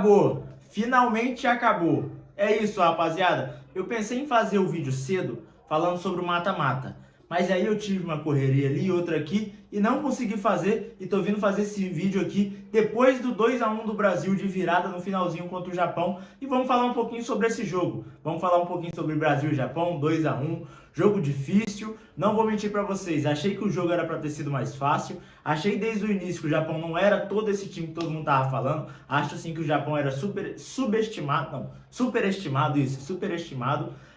Acabou! Finalmente acabou! É isso, rapaziada. Eu pensei em fazer o vídeo cedo falando sobre o mata-mata, mas aí eu tive uma correria ali, outra aqui e não consegui fazer e tô vindo fazer esse vídeo aqui depois do 2-1 do Brasil de virada no finalzinho contra o Japão e vamos falar um pouquinho sobre esse jogo. Vamos falar um pouquinho sobre Brasil e Japão, 2-1, jogo difícil. Não vou mentir para vocês, achei que o jogo era para ter sido mais fácil. Achei desde o início que o Japão não era todo esse time que todo mundo tava falando. Acho sim que o Japão era superestimado,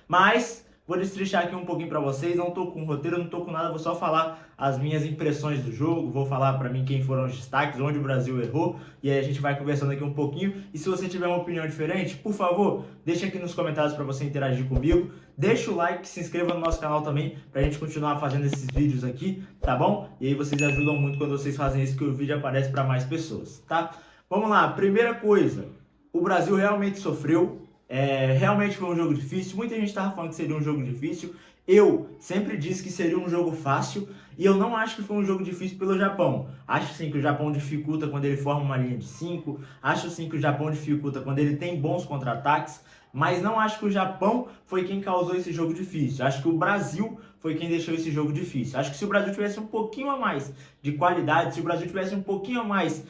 mas vou destrinchar aqui um pouquinho para vocês. Não tô com roteiro, não tô com nada, vou só falar as minhas impressões do jogo, vou falar para mim quem foram os destaques, onde o Brasil errou, e aí a gente vai conversando aqui um pouquinho. E se você tiver uma opinião diferente, por favor, deixa aqui nos comentários para você interagir comigo. Deixa o like, se inscreva no nosso canal também, pra gente continuar fazendo esses vídeos aqui, tá bom? E aí vocês ajudam muito quando vocês fazem isso, que o vídeo aparece para mais pessoas, tá? Vamos lá, primeira coisa, o Brasil realmente sofreu, realmente foi um jogo difícil. Muita gente estava falando que seria um jogo difícil. Eu sempre disse que seria um jogo fácil e eu não acho que foi um jogo difícil pelo Japão. Acho sim que o Japão dificulta quando ele forma uma linha de 5, acho sim que o Japão dificulta quando ele tem bons contra-ataques, mas não acho que o Japão foi quem causou esse jogo difícil. Acho que o Brasil foi quem deixou esse jogo difícil. Acho que se o Brasil tivesse um pouquinho a mais de qualidade, se o Brasil tivesse um pouquinho a mais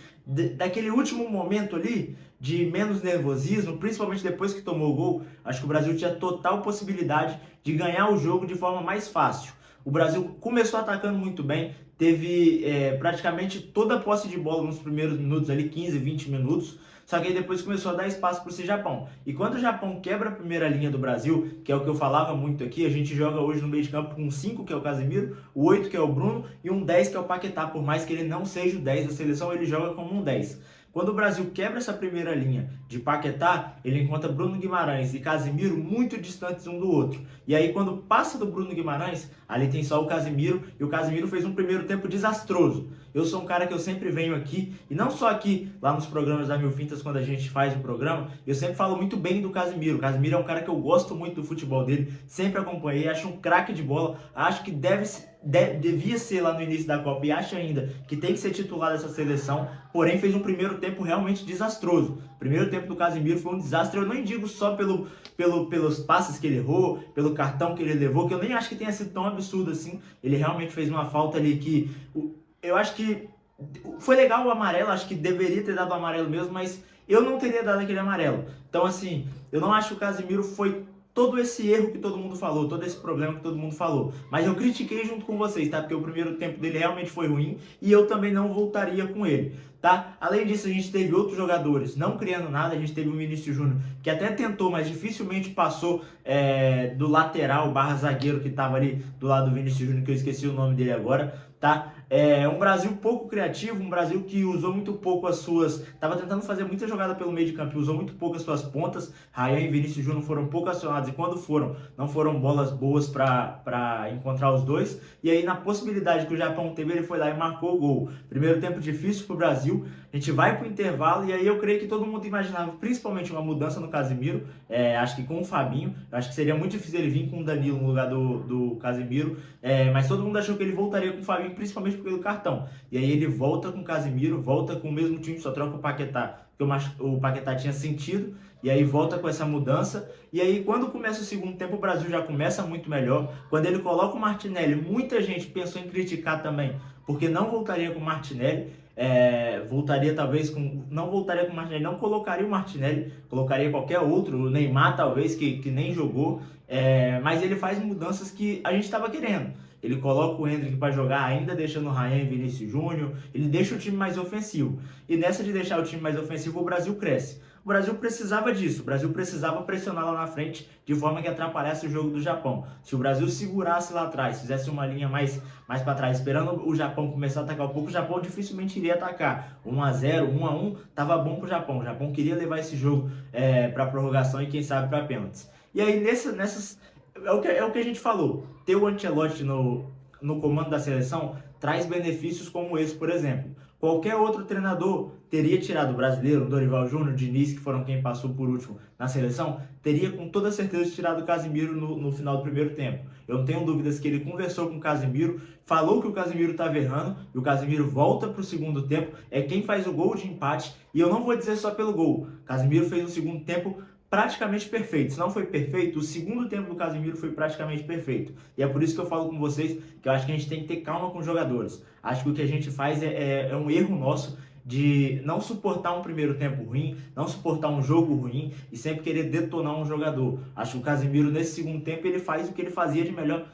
daquele último momento ali, de menos nervosismo, principalmente depois que tomou o gol, acho que o Brasil tinha total possibilidade de ganhar o jogo de forma mais fácil. O Brasil começou atacando muito bem, teve praticamente toda a posse de bola nos primeiros minutos ali, 15, 20 minutos, só que aí depois começou a dar espaço para esse Japão. E quando o Japão quebra a primeira linha do Brasil, que é o que eu falava muito aqui, a gente joga hoje no meio de campo com um 5, que é o Casemiro, o 8, que é o Bruno, e um 10, que é o Paquetá. Por mais que ele não seja o 10 da seleção, ele joga como um 10. Quando o Brasil quebra essa primeira linha de Paquetá, ele encontra Bruno Guimarães e Casemiro muito distantes um do outro. E aí quando passa do Bruno Guimarães, ali tem só o Casemiro, e o Casemiro fez um primeiro tempo desastroso. Eu sou um cara que eu sempre venho aqui, e não só aqui, lá nos programas da Mil Fintas, quando a gente faz o programa, eu sempre falo muito bem do Casemiro. O Casemiro é um cara que eu gosto muito do futebol dele, sempre acompanhei, acho um craque de bola, acho que devia ser lá no início da Copa, e acho ainda que tem que ser titular dessa seleção, porém fez um primeiro tempo realmente desastroso. O primeiro tempo do Casemiro foi um desastre, eu nem digo só pelos passes que ele errou, pelo cartão que ele levou, que eu nem acho que tenha sido tão absurdo assim. Ele realmente fez uma falta ali que eu acho que foi legal o amarelo, acho que deveria ter dado o amarelo mesmo, mas eu não teria dado aquele amarelo. Então assim, eu não acho que o Casemiro foi todo esse erro que todo mundo falou, todo esse problema que todo mundo falou. Mas eu critiquei junto com vocês, tá? Porque o primeiro tempo dele realmente foi ruim e eu também não voltaria com ele, tá? Além disso, a gente teve outros jogadores não criando nada. A gente teve o Vinícius Júnior, que até tentou, mas dificilmente passou do lateral barra zagueiro que tava ali do lado do Vinícius Júnior, que eu esqueci o nome dele agora, tá? Um Brasil pouco criativo, um Brasil que usou muito pouco as suas... Tava tentando fazer muita jogada pelo meio de campo e usou muito pouco as suas pontas. Ryan e Vinícius Júnior foram pouco acionados, e quando foram, não foram bolas boas para encontrar os dois. E aí, na possibilidade que o Japão teve, ele foi lá e marcou o gol. Primeiro tempo difícil pro Brasil, a gente vai pro intervalo, e aí eu creio que todo mundo imaginava, principalmente, uma mudança no Casemiro, acho que com o Fabinho. Eu acho que seria muito difícil ele vir com o Danilo no lugar do Casemiro, mas todo mundo achou que ele voltaria com o Fabinho, principalmente pelo cartão. E aí ele volta com o Casemiro, volta com o mesmo time, só troca o Paquetá, porque o Paquetá tinha sentido, e aí volta com essa mudança. E aí quando começa o segundo tempo, o Brasil já começa muito melhor. Quando ele coloca o Martinelli, muita gente pensou em criticar também, porque não voltaria com o Martinelli, voltaria talvez com... Não voltaria com o Martinelli, não colocaria o Martinelli, colocaria qualquer outro, o Neymar talvez, que nem jogou, mas ele faz mudanças que a gente estava querendo. Ele coloca o Endrick para jogar, ainda deixando o Ryan e Vinícius Júnior. Ele deixa o time mais ofensivo. E nessa de deixar o time mais ofensivo, o Brasil cresce. O Brasil precisava disso. O Brasil precisava pressionar lá na frente de forma que atrapalhasse o jogo do Japão. Se o Brasil segurasse lá atrás, fizesse uma linha mais para trás, esperando o Japão começar a atacar um pouco, o Japão dificilmente iria atacar. 1-0, 1-1, estava bom para o Japão. O Japão queria levar esse jogo para prorrogação e quem sabe para pênaltis. E aí nessas... É o que a gente falou. Ter o Ancelotti no comando da seleção traz benefícios como esse, por exemplo. Qualquer outro treinador teria tirado o brasileiro, o Dorival Júnior, o Diniz, que foram quem passou por último na seleção, teria com toda certeza tirado o Casemiro no final do primeiro tempo. Eu não tenho dúvidas que ele conversou com o Casemiro, falou que o Casemiro estava errando, e o Casemiro volta para o segundo tempo, é quem faz o gol de empate, e eu não vou dizer só pelo gol. Casemiro fez um segundo tempo praticamente perfeito. Se não foi perfeito, o segundo tempo do Casemiro foi praticamente perfeito. E é por isso que eu falo com vocês que eu acho que a gente tem que ter calma com os jogadores. Acho que o que a gente faz é um erro nosso de não suportar um primeiro tempo ruim, não suportar um jogo ruim e sempre querer detonar um jogador. Acho que o Casemiro nesse segundo tempo ele faz o que ele fazia de melhor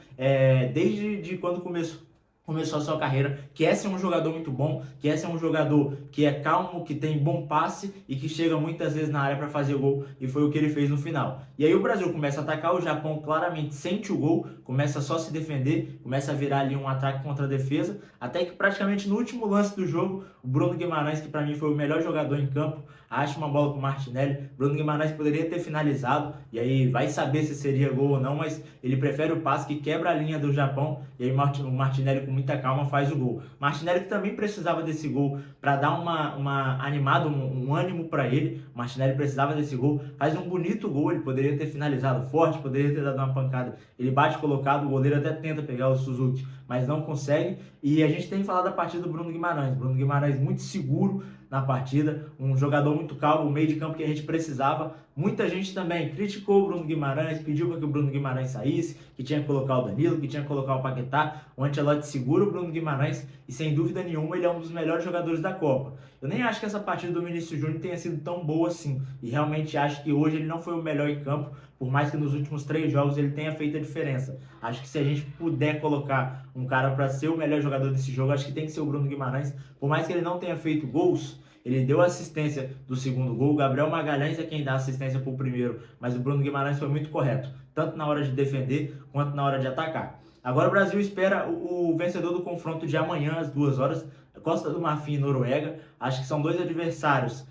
desde quando começou a sua carreira, que é ser um jogador muito bom, que é ser um jogador que é calmo, que tem bom passe e que chega muitas vezes na área para fazer o gol, e foi o que ele fez no final. E aí o Brasil começa a atacar, o Japão claramente sente o gol, começa só a se defender, começa a virar ali um ataque contra a defesa, até que praticamente no último lance do jogo, o Bruno Guimarães, que para mim foi o melhor jogador em campo, acha uma bola com o Martinelli. Bruno Guimarães poderia ter finalizado, e aí vai saber se seria gol ou não, mas ele prefere o passe que quebra a linha do Japão, e aí o Martinelli com muita calma faz o gol. Martinelli que também precisava desse gol para dar uma animada, um ânimo para ele. O Martinelli precisava desse gol, faz um bonito gol, ele poderia ter finalizado forte, poderia ter dado uma pancada. Ele bate colocado, o goleiro até tenta pegar o Suzuki, mas não consegue. E a gente tem que falar da partida do Bruno Guimarães. Bruno Guimarães muito seguro na partida, um jogador muito calmo, o meio de campo que a gente precisava. Muita gente também criticou o Bruno Guimarães, pediu para que o Bruno Guimarães saísse, que tinha que colocar o Danilo, que tinha que colocar o Paquetá. O Ancelotti segura o Bruno Guimarães e sem dúvida nenhuma ele é um dos melhores jogadores da Copa. Eu nem acho que essa partida do Vinícius Júnior tenha sido tão boa assim, e realmente acho que hoje ele não foi o melhor em campo, por mais que nos últimos 3 jogos ele tenha feito a diferença. Acho que se a gente puder colocar um cara para ser o melhor jogador desse jogo, acho que tem que ser o Bruno Guimarães, por mais que ele não tenha feito gols. Ele deu assistência do segundo gol, o Gabriel Magalhães é quem dá assistência para o primeiro, mas o Bruno Guimarães foi muito correto, tanto na hora de defender quanto na hora de atacar. Agora o Brasil espera o vencedor do confronto de amanhã, às 2 horas, Costa do Marfim e Noruega. Acho que são 2 adversários.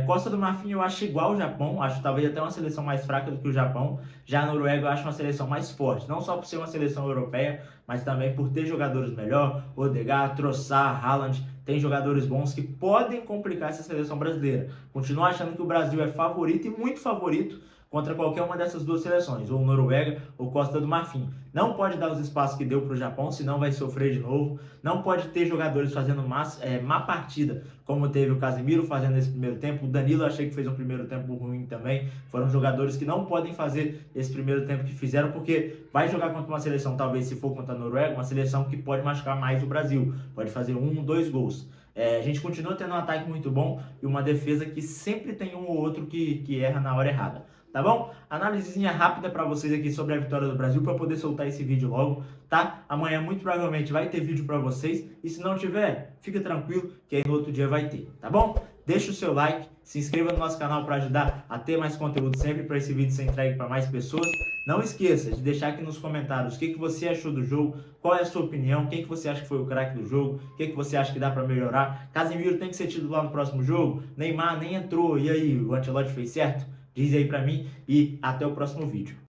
Costa do Marfim eu acho igual ao Japão, acho talvez até uma seleção mais fraca do que o Japão. Já a Noruega eu acho uma seleção mais forte, não só por ser uma seleção europeia, mas também por ter jogadores melhor, Odegaard, Trossard, Haaland, tem jogadores bons que podem complicar essa seleção brasileira. Continuo achando que o Brasil é favorito e muito favorito contra qualquer uma dessas 2 seleções, ou Noruega ou Costa do Marfim. Não pode dar os espaços que deu para o Japão, senão vai sofrer de novo. Não pode ter jogadores fazendo má partida, como teve o Casemiro fazendo nesse primeiro tempo. O Danilo achei que fez um primeiro tempo ruim também. Foram jogadores que não podem fazer esse primeiro tempo que fizeram, porque vai jogar contra uma seleção, talvez se for contra a Noruega, uma seleção que pode machucar mais o Brasil. Pode fazer 1, 2 gols. A gente continua tendo um ataque muito bom e uma defesa que sempre tem um ou outro que erra na hora errada. Tá bom? Análisezinha rápida para vocês aqui sobre a vitória do Brasil para poder soltar esse vídeo logo, tá? Amanhã muito provavelmente vai ter vídeo para vocês e se não tiver, fica tranquilo que aí no outro dia vai ter, tá bom? Deixa o seu like, se inscreva no nosso canal para ajudar a ter mais conteúdo sempre, para esse vídeo ser entregue para mais pessoas. Não esqueça de deixar aqui nos comentários o que você achou do jogo, qual é a sua opinião, quem que você acha que foi o craque do jogo, o que você acha que dá para melhorar. Casemiro tem que ser titular no próximo jogo? Neymar nem entrou, e aí, o Ancelotti fez certo? Diz aí pra mim e até o próximo vídeo.